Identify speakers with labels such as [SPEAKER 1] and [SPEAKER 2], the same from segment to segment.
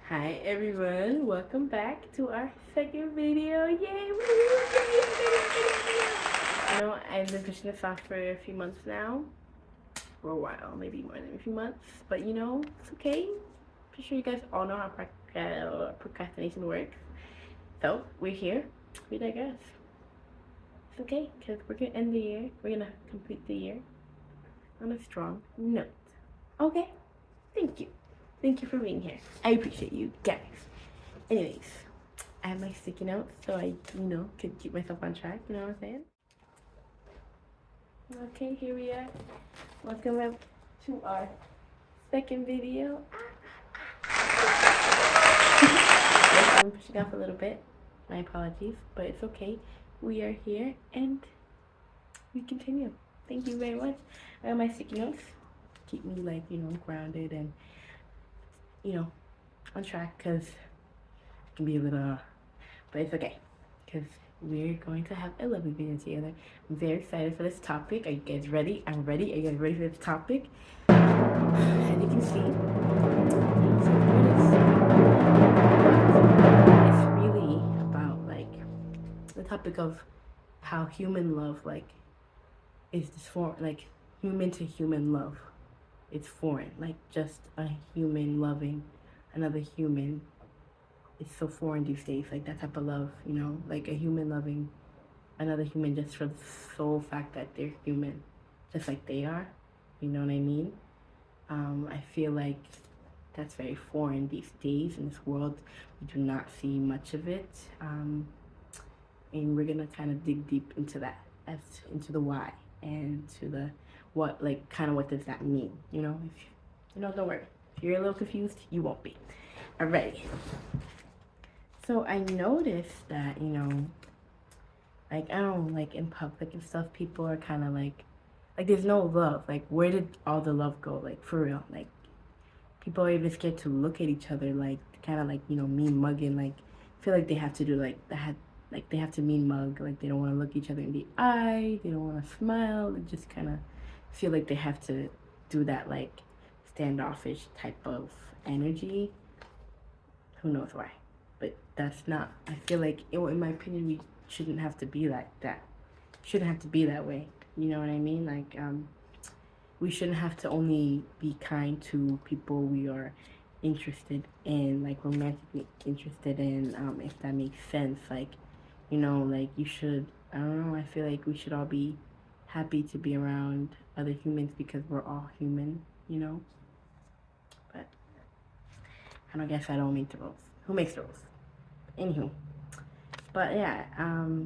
[SPEAKER 1] Hi everyone, welcome back to our second video. Yay! I've been pushing this off for a few months now. For a while, maybe more than a few months. But it's okay. Pretty sure you guys all know how procrastination works. So, we're here. We digress. It's okay, because we're going to end the year. We're going to complete the year on a strong note. Okay? Thank you. Thank you for being here. I appreciate you guys. Anyways, I have my sticky notes so I, could keep myself on track. You know what I'm saying? Okay, here we are. Welcome up to our second video. I'm pushing off a little bit. My apologies, but it's okay. We are here and we continue. Thank you very much. I got my sticky notes. Keep me grounded and on track because it can be a little, but it's okay because we're going to have a lovely video together. I'm very excited for this topic. Are you guys ready? I'm ready. Are you guys ready for this topic? As you can see, it's really about the topic of how human love is this form, human to human love. It's foreign, just a human loving another human. It's so foreign these days, that type of love, like a human loving another human just for the sole fact that they're human, just like they are. You know what I mean? I feel like that's very foreign these days in this world. We do not see much of it, and we're gonna kind of dig deep into that, as into the why and to the what, what does that mean? If don't worry. If you're a little confused, you won't be. Alrighty. So I noticed that, I don't know, in public and stuff, people are kind of there's no love. Where did all the love go? For real. People are even scared to look at each other, kind of mean mugging. Feel like they have to do, they have to mean mug. They don't want to look each other in the eye. They don't want to smile. They just kind of feel like they have to do that, standoffish type of energy. Who knows why? But that's not, I feel like, in my opinion, we shouldn't have to be like that. Shouldn't have to be that way. You know what I mean? We shouldn't have to only be kind to people we are interested in, romantically interested in, if that makes sense. You should, I don't know, I feel like we should all be happy to be around other humans because we're all human, But I don't guess I don't make the rules. Who makes the rules? Anywho. But yeah,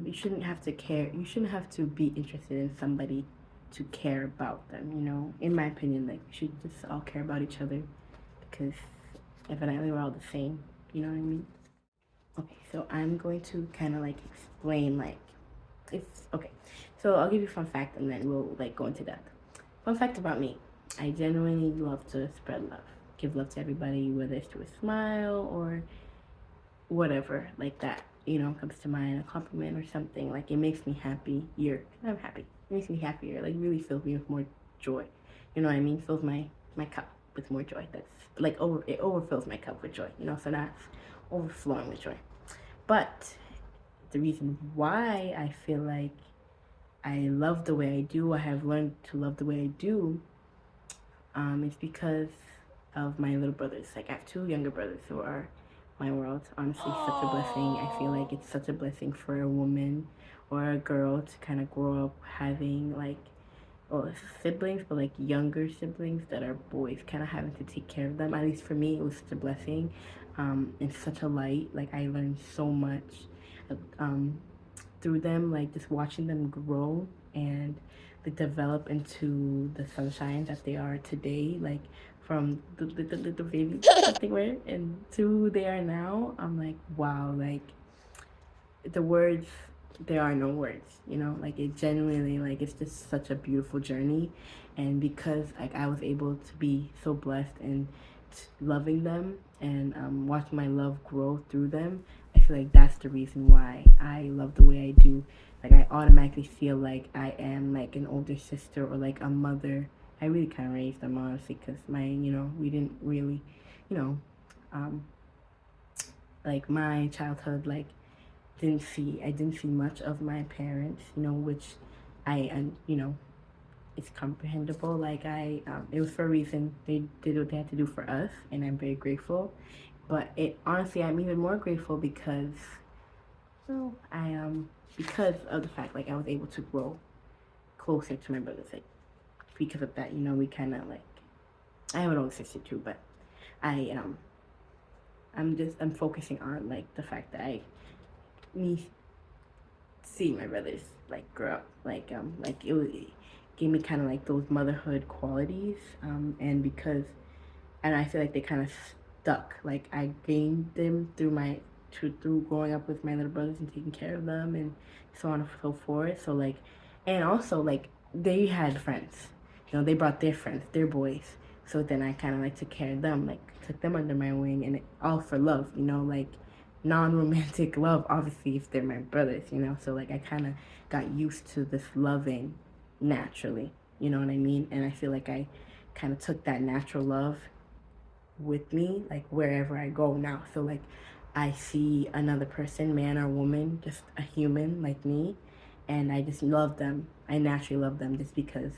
[SPEAKER 1] you shouldn't have to care. You shouldn't have to be interested in somebody to care about them, In my opinion, we should just all care about each other because evidently we're all the same, you know what I mean? Okay, so I'm going to kind of explain okay. So I'll give you a fun fact and then we'll go into depth. Fun fact about me. I genuinely love to spread love. Give love to everybody, whether it's through a smile or whatever that comes to mind, a compliment or something. It makes me happier. I'm happy. It makes me happier. Really fills me with more joy. You know what I mean? Fills my cup with more joy. That's it overfills my cup with joy. So that's overflowing with joy. But the reason why I feel like I love the way I do, I have learned to love the way I do, is because of my little brothers. I have two younger brothers who are my world. Honestly, such a blessing. I feel like it's such a blessing for a woman or a girl to kind of grow up having siblings, but younger siblings that are boys, kind of having to take care of them. At least for me, it was such a blessing, and such a light. I learned so much through them, just watching them grow and develop into the sunshine that they are today. From the baby that they were and to who they are now. I'm wow, the words, there are no words, it genuinely, it's just such a beautiful journey. And because I was able to be so blessed and loving them and watching my love grow through them, I feel like that's the reason why I love the way I do. I automatically feel like I am an older sister or a mother. I really kind of raised them, honestly, because we didn't really, um, like my childhood, like I didn't see much of my parents, which it's comprehensible. Like it was for a reason. They did what they had to do for us, and I'm very grateful. But honestly, I'm even more grateful because, because of the fact like I was able to grow closer to my brothers. Like because of that, we kind of like I have an older sister too, but I I'm focusing on like the fact that me see my brothers like grow up, like it gave me kind of like those motherhood qualities, and I feel like they kind of stuck. Like I gained them through growing up with my little brothers and taking care of them and so on and so forth. So like, and also like they had friends, they brought their friends, their boys. So then I kind of like took care of them, like took them under my wing, and all for love, like non-romantic love, obviously if they're my brothers, So like I kind of got used to this loving naturally, you know what I mean? And I feel like I kind of took that natural love with me like wherever I go now. So like I see another person, man or woman, just a human like me, and I just love them. I naturally love them just because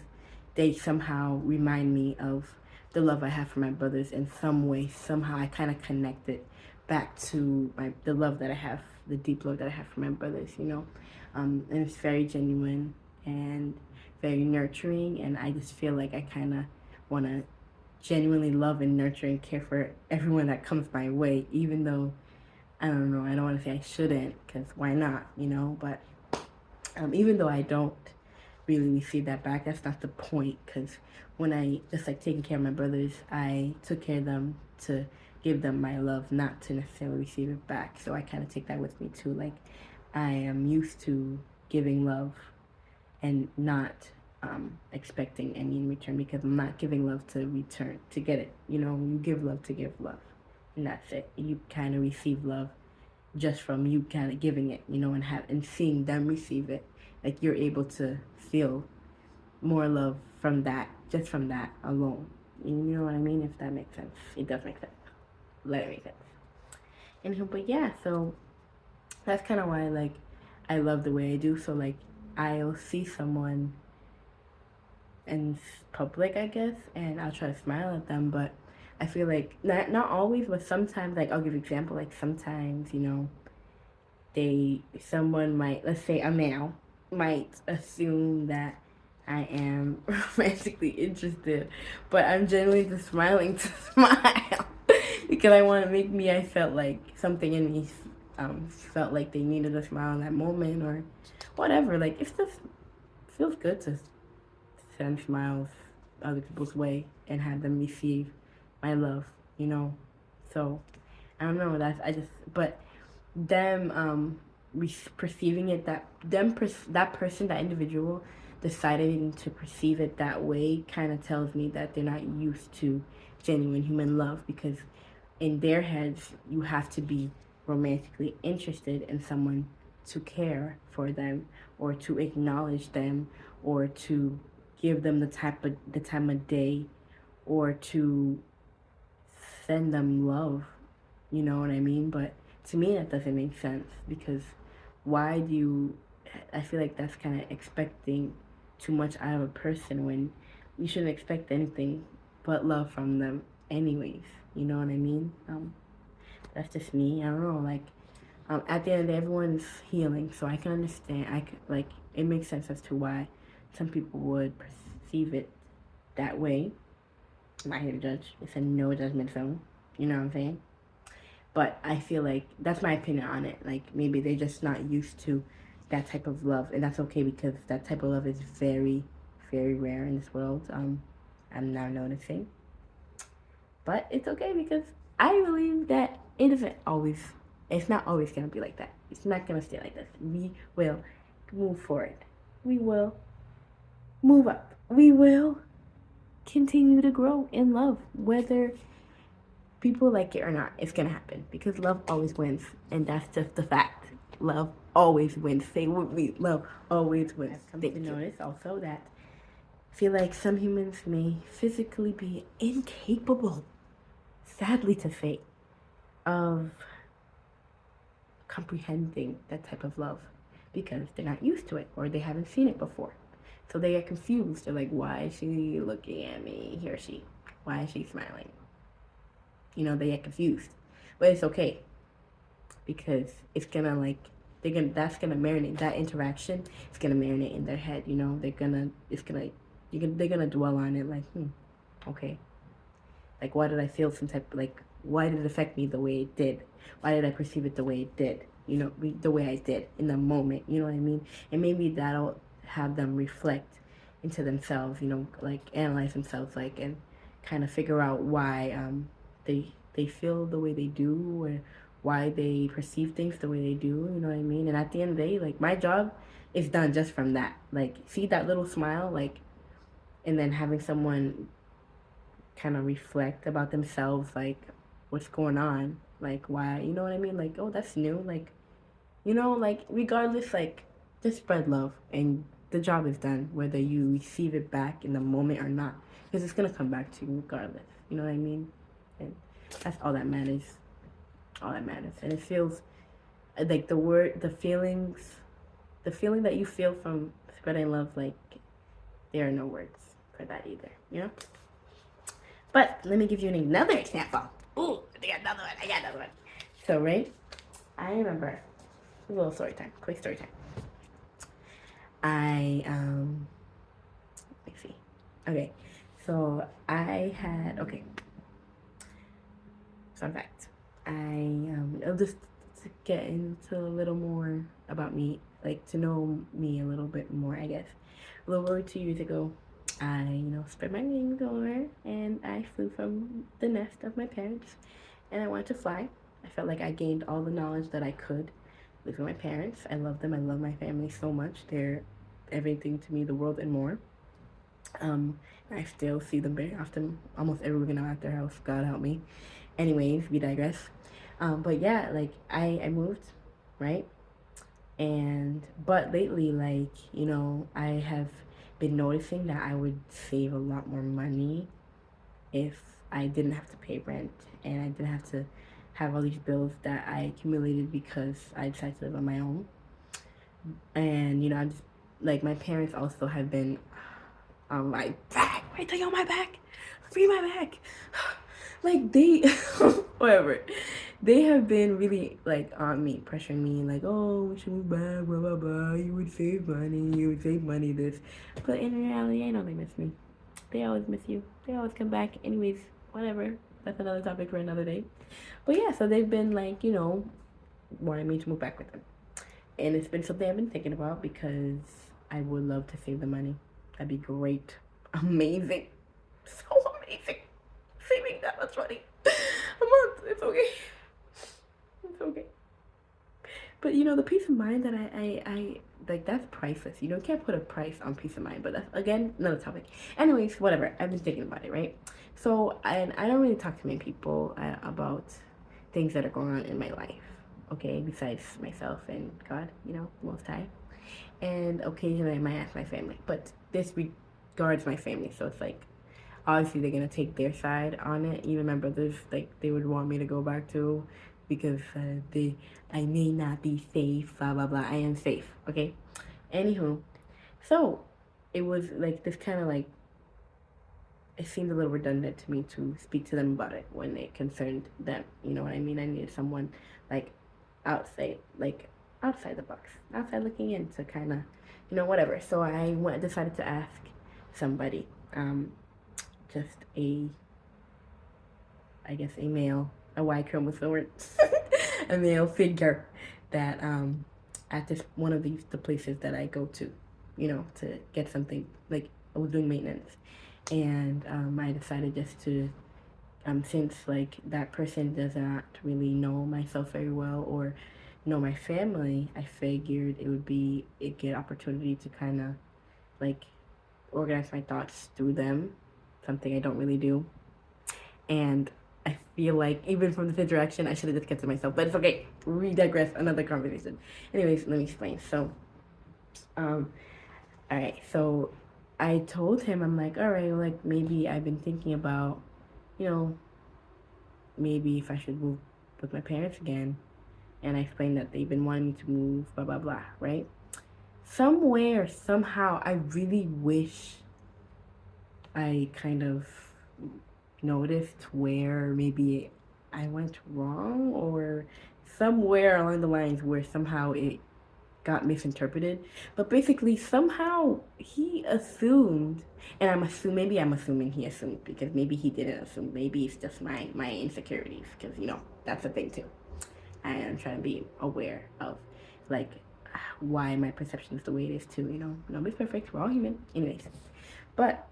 [SPEAKER 1] they somehow remind me of the love I have for my brothers in some way. Somehow I kind of connect it back to the love that I have, the deep love that I have for my brothers, and it's very genuine and very nurturing, and I just feel like I kind of want to genuinely love and nurture and care for everyone that comes my way, even though I don't know, I don't want to say I shouldn't, because why not, but even though I don't really receive that back, that's not the point, because when I just like taking care of my brothers, I took care of them to give them my love, not to necessarily receive it back. So I kind of take that with me too. Like I am used to giving love and not expecting any in return, because I'm not giving love to return to get it. You give love to give love, and that's it. You kind of receive love just from you kind of giving it, and seeing them receive it. Like you're able to feel more love from that, just from that alone. You know what I mean? If that makes sense, it does make sense. Let it make sense. But yeah, so that's kind of why like I love the way I do. So like I'll see someone in public, I guess, and I'll try to smile at them, but I feel like not always, but sometimes, like I'll give an example, like sometimes, someone might, let's say a male, might assume that I am romantically interested, but I'm generally just smiling to smile because I want to make me, I felt like something in me felt like they needed a smile in that moment or whatever. Like it's just feels good to send smiles other people's way and have them receive my love, So I don't know. But them perceiving it that person, that individual deciding to perceive it that way kind of tells me that they're not used to genuine human love, because in their heads you have to be romantically interested in someone to care for them or to acknowledge them or to give them the time of day or to send them love. You know what I mean? But to me that doesn't make sense, because why do you I feel like that's kind of expecting too much out of a person when you shouldn't expect anything but love from them anyways. You know what I mean? That's just me. I don't know, like at the end of the day, everyone's healing, so I can understand. Like it makes sense as to why some people would perceive it that way. I'm not here to judge. It's a no judgment zone. You know what I'm saying? But I feel like that's my opinion on it. Like maybe they're just not used to that type of love, and that's okay, because that type of love is very, very rare in this world. I'm now noticing, but it's okay because I believe that it isn't always. It's not always gonna be like that. It's not gonna stay like this. We will move forward. We will move up. We will continue to grow in love, whether people like it or not. It's gonna happen because love always wins, and that's just the fact. Love always wins. Say with me, love always wins. I've come to notice also that I feel like some humans may physically be incapable, sadly to say, of comprehending that type of love because they're not used to it or they haven't seen it before. So they get confused. They're like, why is she looking at me? He or she. Why is she smiling? They get confused. But it's okay because it's gonna that's gonna marinate that interaction. It's gonna marinate in their head. They're gonna dwell on it like, okay, like why did I feel some type why did it affect me the way it did? Why did I perceive it the way it did? The way I did in the moment. You know what I mean? And maybe that'll have them reflect into themselves. Like analyze themselves, and kind of figure out why they feel the way they do, or why they perceive things the way they do. You know what I mean? And at the end of the day, my job is done just from that. See that little smile, and then having someone kind of reflect about themselves, what's going on, why, you know what I mean? Oh, that's new. Regardless, just spread love and the job is done, whether you receive it back in the moment or not, because it's gonna come back to you regardless. You know what I mean? And that's all that matters. All that matters. And it feels like the feeling that you feel from spreading love, there are no words for that either. But let me give you another example. Ooh, I got another one. So, right, I remember a little story time, quick story time. Let me see. Okay, so fun fact. I'll just get into a little more about me, to know me a little bit more, I guess. A little over 2 years ago, I, spread my wings over and I flew from the nest of my parents and I wanted to fly. I felt like I gained all the knowledge that I could live with my parents. I love them. I love my family so much. They're everything to me, the world and more. I still see them very often, almost every weekend I'm at their house. God help me. Anyways, we digress. But yeah, I moved, right? But lately, I have been noticing that I would save a lot more money if I didn't have to pay rent and I didn't have to have all these bills that I accumulated because I decided to live on my own. And I'm just my parents also have been on my back. Wait till you're on my back. Free my back. They whatever. They have been really on me, pressuring me, oh, we should move back, blah blah blah. You would save money, this. But in reality, I know they miss me. They always miss you. They always come back. Anyways, whatever. That's another topic for another day. But yeah, so they've been wanting me to move back with them. And it's been something I've been thinking about because I would love to save the money. That'd be great. Amazing. So amazing. Saving that much money a month. It's okay. It's okay. But the peace of mind that I that's priceless. You can't put a price on peace of mind. But that's, again, another topic. Anyways, whatever. I've been thinking about it, right? So, and I don't really talk to many people about things that are going on in my life. Okay, besides myself and God, Most High. And occasionally I might ask my family. But this regards my family. So it's obviously they're going to take their side on it. Even my brothers, they would want me to go back to because I may not be safe, blah, blah, blah. I am safe, okay? Anywho, so it was this kind of it seemed a little redundant to me to speak to them about it when it concerned them. You know what I mean? I needed someone outside, outside the box, outside looking in to kind of, whatever. So I decided to ask somebody, just a male, a Y chromosome, a male figure that at this one of the places that I go to, to get something. I was doing maintenance, and I decided just to since that person does not really know myself very well or know my family, I figured it would be a good opportunity to kind of organize my thoughts through them, something I don't really do. And I feel even from this interaction, I should have just kept to myself, but it's okay. We digress, another conversation. Anyways, let me explain. So, all right. So I told him, I'm all right, maybe I've been thinking about, maybe if I should move with my parents again. and I explained that they've been wanting me to move, blah blah blah, right? Somewhere, somehow, I really wish I kind of noticed where maybe I went wrong, or somewhere along the lines where somehow it got misinterpreted. But basically, somehow he assumed, and maybe I'm assuming he assumed because maybe he didn't assume. Maybe it's just my insecurities, because that's a thing too. I am trying to be aware of, like, why my perception is the way it is too. Nobody's perfect. We're all human, anyways. But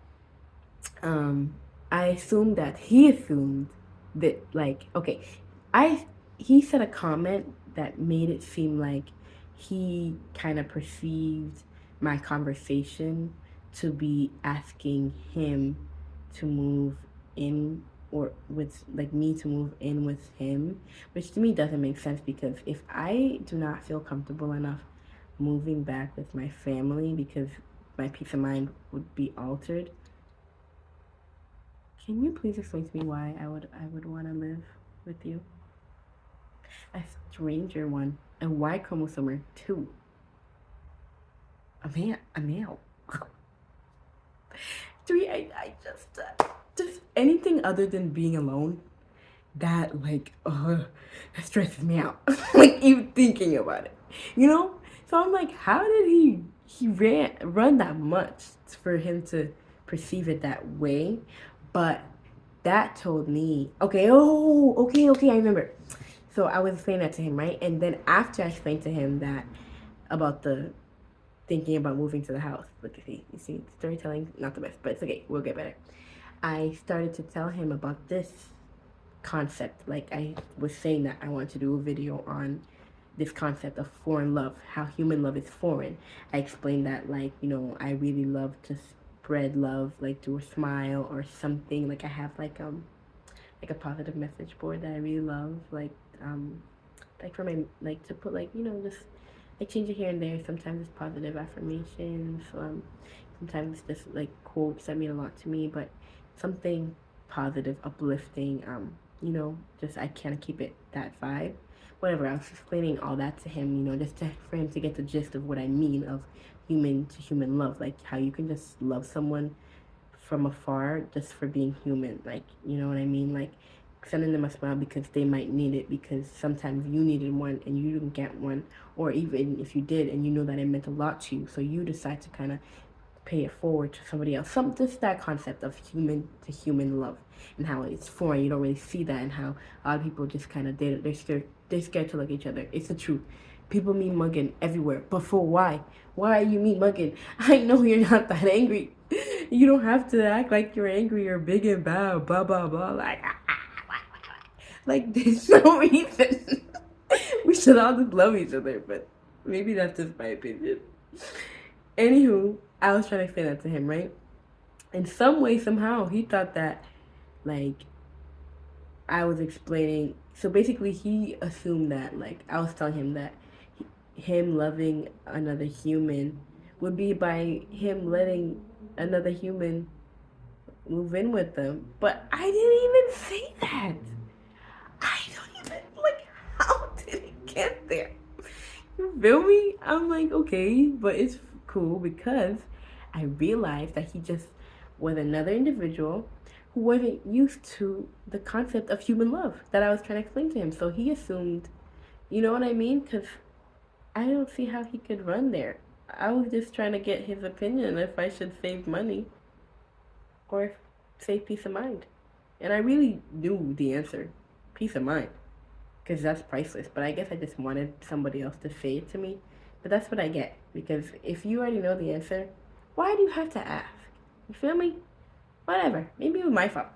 [SPEAKER 1] um, I assumed that he assumed that, like, okay, he said a comment that made it seem like he kind of perceived my conversation to be asking him to move in, or with, like, me to move in with him, which to me doesn't make sense, because if I do not feel comfortable enough moving back with my family because my peace of mind would be altered. Can you please explain to me why I would want to live with you? A stranger one. And why chromosome 2? A male. 3, I just anything other than being alone, that, like, that stresses me out. Like, even thinking about it. So I'm like, how did he run that much for him to perceive it that way? But that told me, okay, I remember. So I was explaining that to him, right? And then after I explained to him that about the thinking about moving to the house, look, you see, storytelling, not the best, but it's okay, we'll get better. I started to tell him about this concept. Like, I was saying that I wanted to do a video on this concept of foreign love, how human love is foreign. I explained that, like, I really love to spread love, like through a smile or something. Like, I have like a positive message board that I really love, like for my, like, to put, like, just like change it here and there. Sometimes it's positive affirmations, sometimes it's just like quotes that mean a lot to me, but something positive, uplifting, just I can't keep it that vibe. Whatever, I was explaining all that to him, for him to get the gist of what I mean of human to human love, like how you can just love someone from afar just for being human, like, you know what I mean, like sending them a smile because they might need it, because sometimes you needed one and you didn't get one, or even if you did and you know that it meant a lot to you, so you decide to kind of pay it forward to somebody else. Just that concept of human to human love, and how it's foreign. You don't really see that, and how a lot of people just kind of they're scared to look at each other. It's the truth. People mean mugging everywhere, but for why? Why you mean mugging? I know you're not that angry. You don't have to act like you're angry or big and bad, blah blah blah. Like there's no reason. We should all just love each other, but maybe that's just my opinion. Anywho, I was trying to explain that to him, right? In some way, somehow, he thought that, like, I was explaining. So basically, he assumed that, like, I was telling him that him loving another human would be by him letting another human move in with them. But I didn't even say that. I don't even, like, how did it get there? You feel me? I'm like, okay, but it's cool because I realized that he just was another individual who wasn't used to the concept of human love that I was trying to explain to him. So he assumed, you know what I mean? Because I don't see how he could run there. I was just trying to get his opinion if I should save money or save peace of mind. And I really knew the answer, peace of mind, because that's priceless. But I guess I just wanted somebody else to say it to me. But that's what I get, because if you already know the answer, why do you have to ask? You feel me? Whatever. Maybe it was my fault.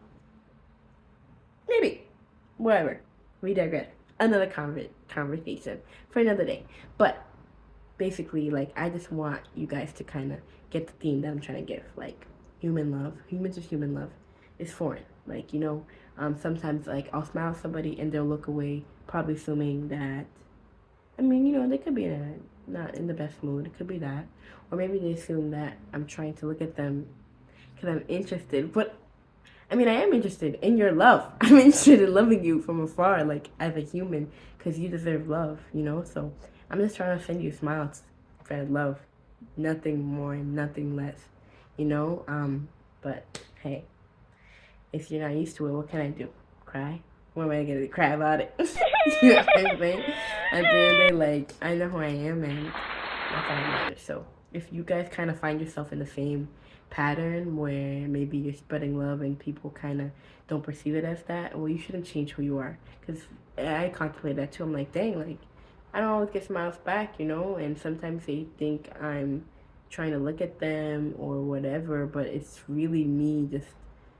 [SPEAKER 1] Maybe. Whatever. We digress. Another conversation for another day. But basically, like, I just want you guys to kind of get the theme that I'm trying to give. Like, human love, human to human love is foreign. Like, sometimes, like, I'll smile at somebody and they'll look away, probably assuming that, I mean, they could be not in the best mood. It could be that. Or maybe they assume that I'm trying to look at them because I'm interested. But I mean, I am interested in your love. I'm interested in loving you from afar, like as a human, because you deserve love, you know? So I'm just trying to send you smiles for love. Nothing more, nothing less, you know? But hey, if you're not used to it, what can I do? Cry? What am I gonna cry about it? You know what I'm saying? At the end of the day, like, I know who I am, and that's all that matters. So if you guys kind of find yourself in the same pattern where maybe you're spreading love and people kind of don't perceive it as that, well, you shouldn't change who you are. Because I contemplate that too. I'm like, dang, like, I don't always get smiles back, you know? And sometimes they think I'm trying to look at them or whatever, but it's really me just,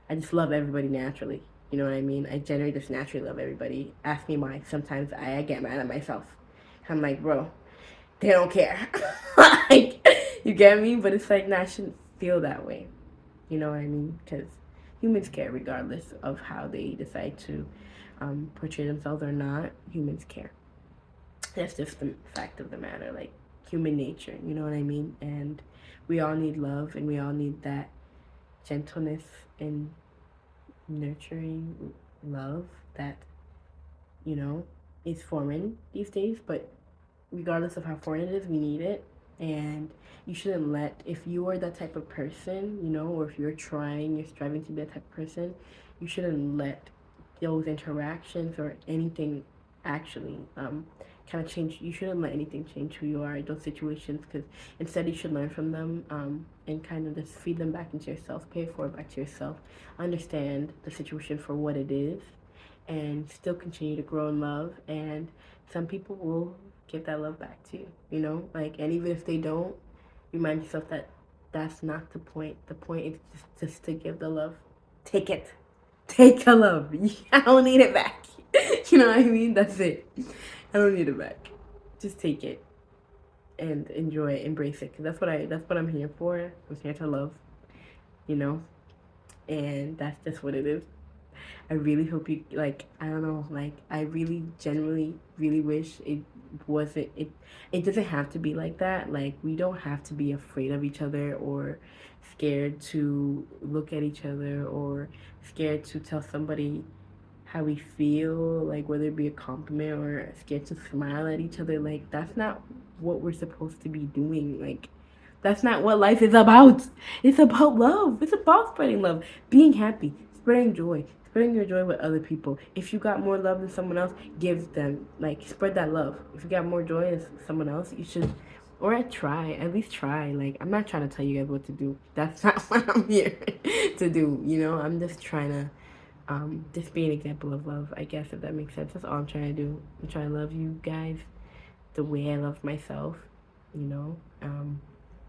[SPEAKER 1] I just love everybody naturally. You know what I mean? I generally just naturally love everybody. Ask me why. Sometimes I get mad at myself. I'm like, bro, they don't care. Like, you get me? But it's like, nah, I shouldn't feel that way. You know what I mean? Because humans care regardless of how they decide to portray themselves or not. Humans care. That's just the fact of the matter. Like, human nature. You know what I mean? And we all need love, and we all need that gentleness and nurturing love that, you know, is foreign these days. But regardless of how foreign it is, we need it. And you shouldn't let, if you are that type of person, you know, or if you're trying, you're striving to be that type of person, you shouldn't let those interactions or anything actually kind of change. You shouldn't let anything change who you are in those situations, because instead you should learn from them, and kind of just feed them back into yourself, pay it forward back to yourself, understand the situation for what it is, and still continue to grow in love. And some people will give that love back to you, you know? Like, and even if they don't, remind yourself that that's not the point. The point is just to give the love. Take it. Take the love. I don't need it back. You know what I mean? That's it. I don't need it back. Just take it and enjoy it, embrace it. Cause that's what I'm here for. I'm here to love, you know? And that's just what it is. I really hope you, like, I don't know, like, I really genuinely really wish it wasn't, it doesn't have to be like that. Like, we don't have to be afraid of each other or scared to look at each other or scared to tell somebody how we feel, like whether it be a compliment or scared to smile at each other. Like, that's not what we're supposed to be doing. Like, that's not what life is about. It's about love. It's about spreading love, being happy, spreading joy, spreading your joy with other people. If you got more love than someone else, give them, like, spread that love. If you got more joy than someone else, you should, or at least try. Like, I'm not trying to tell you guys what to do. That's not what I'm here to do. You know, I'm just trying to just be an example of love, I guess, if that makes sense. That's all I'm trying to do. I'm trying to love you guys the way I love myself, you know.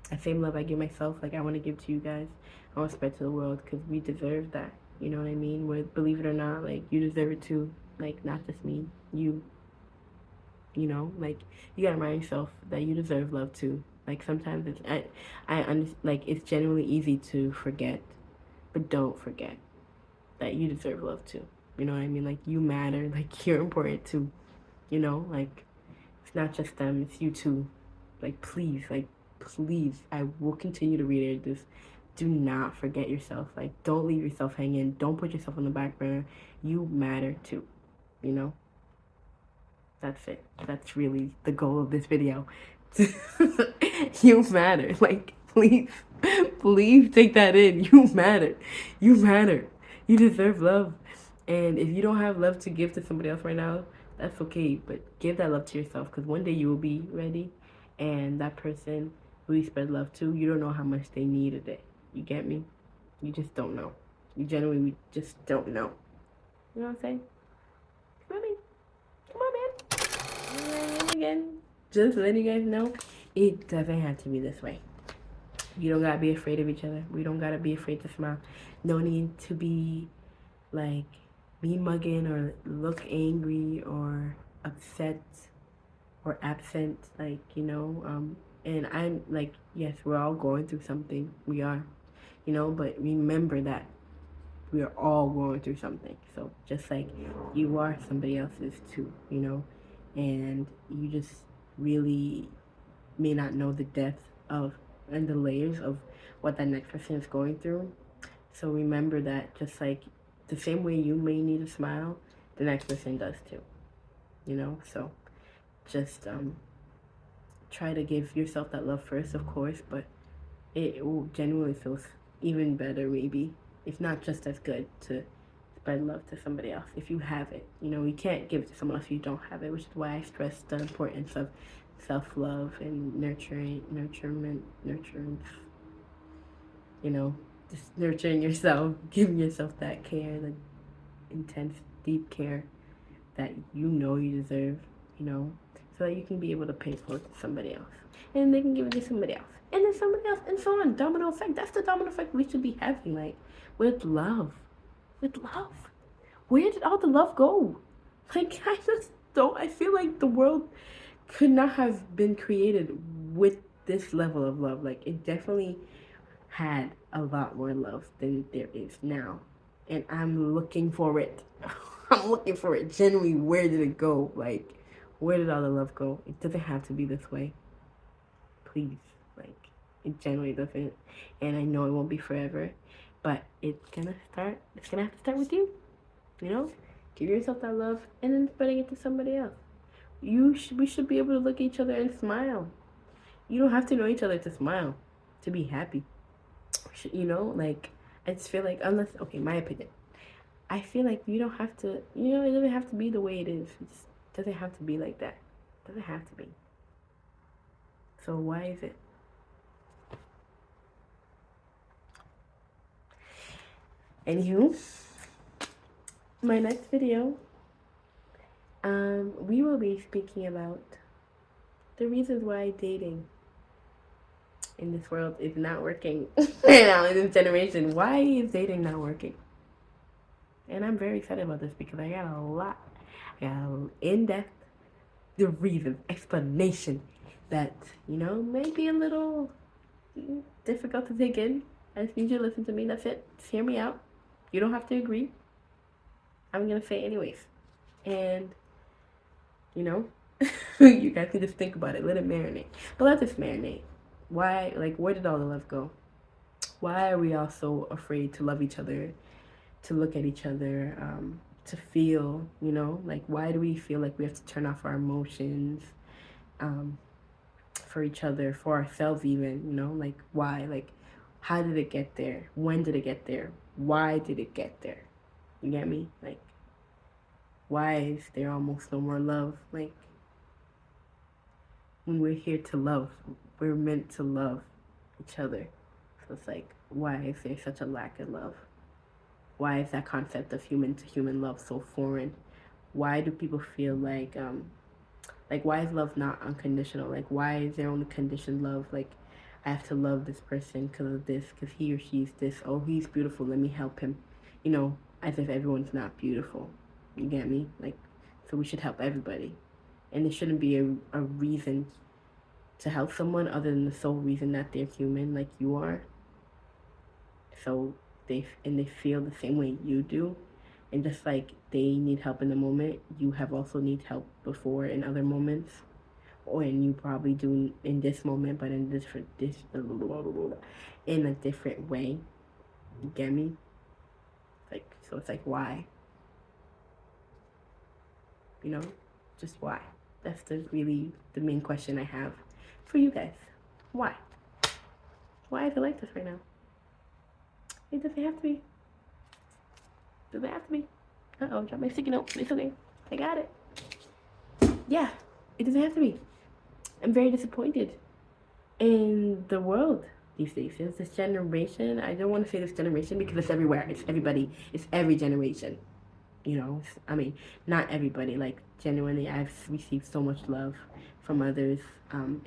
[SPEAKER 1] The same love I give myself, like, I want to give to you guys. I want to spread to the world, because we deserve that. You know what I mean? Believe it or not, like, you deserve it too. Like, not just me, you know, like, you gotta remind yourself that you deserve love too. Like, sometimes like, it's genuinely easy to forget, but don't forget that you deserve love too. You know what I mean? Like, you matter. Like, you're important too. You know, like, it's not just them, it's you too. Like, please, I will continue to reiterate this. Do not forget yourself. Like, don't leave yourself hanging. Don't put yourself on the back burner. You matter too. You know? That's it. That's really the goal of this video. You matter. Like, please, please take that in. You matter. You matter. You deserve love. And if you don't have love to give to somebody else right now, that's okay. But give that love to yourself, because one day you will be ready, and that person who you spread love to, you don't know how much they needed it. You get me? You just don't know. You genuinely just don't know. You know what I'm saying? Come on, man. Come on, man. And again, just letting you guys know, it doesn't have to be this way. You don't gotta be afraid of each other. We don't gotta be afraid to smile. No need to be like mean mugging or look angry or upset or absent. Like, you know, and I'm like, yes, we're all going through something. We are, you know, but remember that we are all going through something. So just like you are, somebody else is too, you know, and you just really may not know the depth of and the layers of what that next person is going through. So remember that just like the same way you may need a smile, the next person does too. So just try to give yourself that love first, of course, but it will genuinely feel even better, maybe, if not just as good, to spread love to somebody else if you have it. You can't give it to someone else if you don't have it, which is why I stress the importance of self-love and nurturance, just nurturing yourself, giving yourself that care, the intense, deep care that you deserve, so that you can be able to pay for it to somebody else. And they can give it to somebody else. And then somebody else, and so on. Domino effect. That's the domino effect we should be having, like, with love. With love. Where did all the love go? Like, I just don't. I feel like the world could not have been created with this level of love. Like, it definitely had a lot more love than there is now. And I'm looking for it. I'm looking for it. Genuinely, where did it go? Like, where did all the love go? It doesn't have to be this way. Please. Like, it genuinely doesn't. And I know it won't be forever. But it's gonna have to start with you. Give yourself that love and then spreading it to somebody else. We should be able to look at each other and smile. You don't have to know each other to smile, to be happy. Like, I just feel like, unless, okay, my opinion, I feel like you don't have to, it doesn't have to be the way it is. It just doesn't have to be like that. It doesn't have to be. So why is it? Anywho, my next video, we will be speaking about the reasons why dating in this world is not working right now in this generation. Why is dating not working? And I'm very excited about this because I got in-depth, the reason, explanation that, may be a little difficult to take in. I just need you to listen to me. That's it. Just hear me out. You don't have to agree. I'm going to say it anyways. And, you guys can just think about it. Let it marinate. But let this marinate. Why, like, where did all the love go? Why are we all so afraid to love each other, to look at each other, to feel, like, why do we feel like we have to turn off our emotions for each other, for ourselves even, like, why? Like, how did it get there? When did it get there? Why did it get there? You get me? Like, why is there almost no more love? Like, when we're here to love, we're meant to love each other. So it's like, why is there such a lack of love? Why is that concept of human to human love so foreign? Why do people feel like why is love not unconditional? Like, why is there only conditioned love? Like, I have to love this person because of this, because he or she's this. Oh, he's beautiful, let me help him. As if everyone's not beautiful. You get me? Like, so we should help everybody. And there shouldn't be a reason to help someone other than the sole reason that they're human like you are. So they feel the same way you do. And just like they need help in the moment, you have also need help before in other moments. And you probably do in this moment, but in in a different way. You get me? Like, so it's like, why? Just why? That's the main question I have for you guys. Why? Why is it like this right now? It doesn't have to be. Doesn't have to be. Uh-oh, drop my sticky note. It's okay. I got it. Yeah, it doesn't have to be. I'm very disappointed in the world these days. It's this generation. I don't want to say this generation because it's everywhere. It's everybody. It's every generation. Not everybody. Like, genuinely, I've received so much love from others, from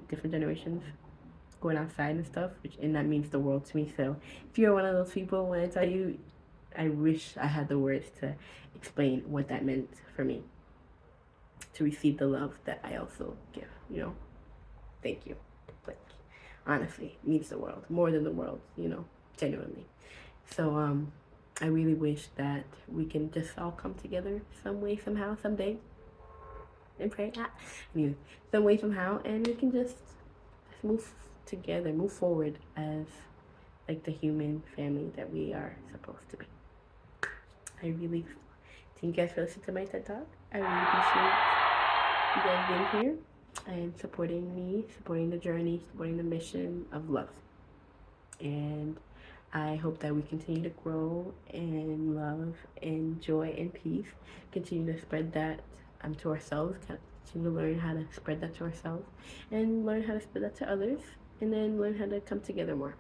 [SPEAKER 1] different generations, going outside and stuff, and that means the world to me. So if you're one of those people, when I tell you, I wish I had the words to explain what that meant for me, to receive the love that I also give, Thank you. Like, honestly, it means the world, more than the world, genuinely. So, I really wish that we can just all come together some way, somehow, someday, and pray. Some way, somehow, and we can just move together, move forward as like the human family that we are supposed to be. I really thank you guys for listening to my TED Talk. I really appreciate you guys being here and supporting me, supporting the journey, supporting the mission of love. And I hope that we continue to grow in love and joy and peace. Continue to spread that to ourselves. Continue to learn how to spread that to ourselves, and learn how to spread that to others, and then learn how to come together more.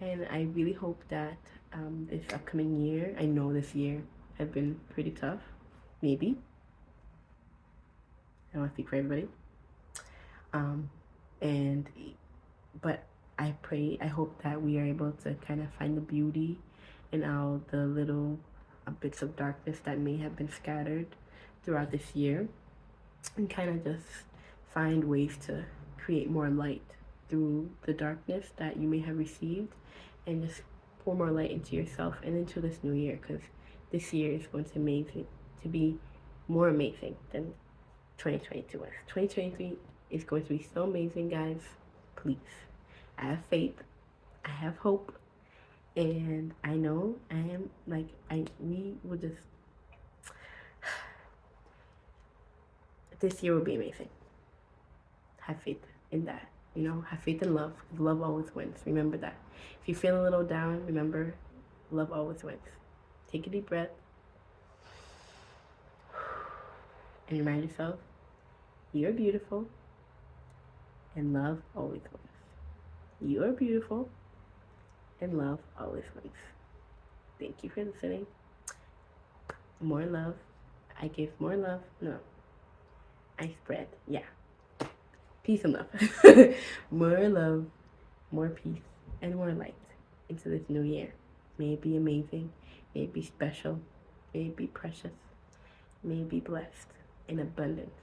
[SPEAKER 1] And I really hope that this upcoming year, I know this year has been pretty tough. Maybe. I don't want to speak for everybody. But I hope that we are able to kind of find the beauty in all the little bits of darkness that may have been scattered throughout this year, and kind of just find ways to create more light through the darkness that you may have received, and just pour more light into yourself and into this new year, because this year is going to be more amazing than 2022 was. 2023 is going to be so amazing, guys. Please. I have faith. I have hope. And I know we will just, this year will be amazing. Have faith in that. Have faith in love. Love always wins. Remember that. If you feel a little down, remember, love always wins. Take a deep breath. And remind yourself, you're beautiful. And love always wins. You are beautiful, and love always wins. Thank you for listening. More love. I give more love. No. I spread. Yeah. Peace and love. More love, more peace, and more light into this new year. May it be amazing. May it be special. May it be precious. May it be blessed in abundance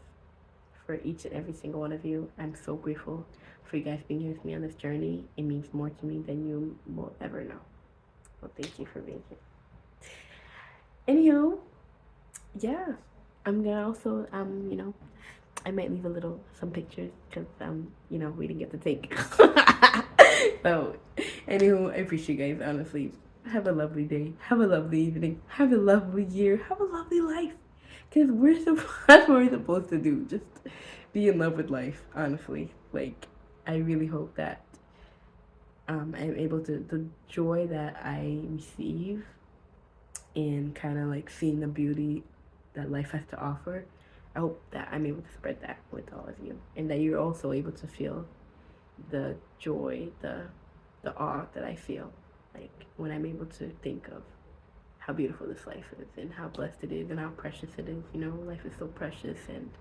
[SPEAKER 1] for each and every single one of you. I'm so grateful for you guys being here with me on this journey. It means more to me than you will ever know. Well, thank you for being here. Anywho, yeah, I'm gonna also, I might leave some pictures, because, we didn't get to take. So, anywho, I appreciate you guys, honestly. Have a lovely day. Have a lovely evening. Have a lovely year. Have a lovely life. Because that's what we're supposed to do. Just be in love with life, honestly. I really hope that I'm able to, the joy that I receive in kind of seeing the beauty that life has to offer, I hope that I'm able to spread that with all of you, and that you're also able to feel the joy, the awe that I feel when I'm able to think of how beautiful this life is, and how blessed it is, and how precious it is. Life is so precious, and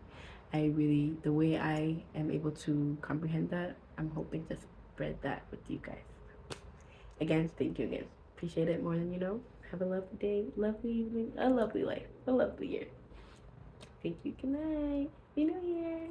[SPEAKER 1] the way I am able to comprehend that, I'm hoping to spread that with you guys. Again, thank you again. Appreciate it more than you know. Have a lovely day, lovely evening, a lovely life, a lovely year. Thank you. Good night. Happy New Year.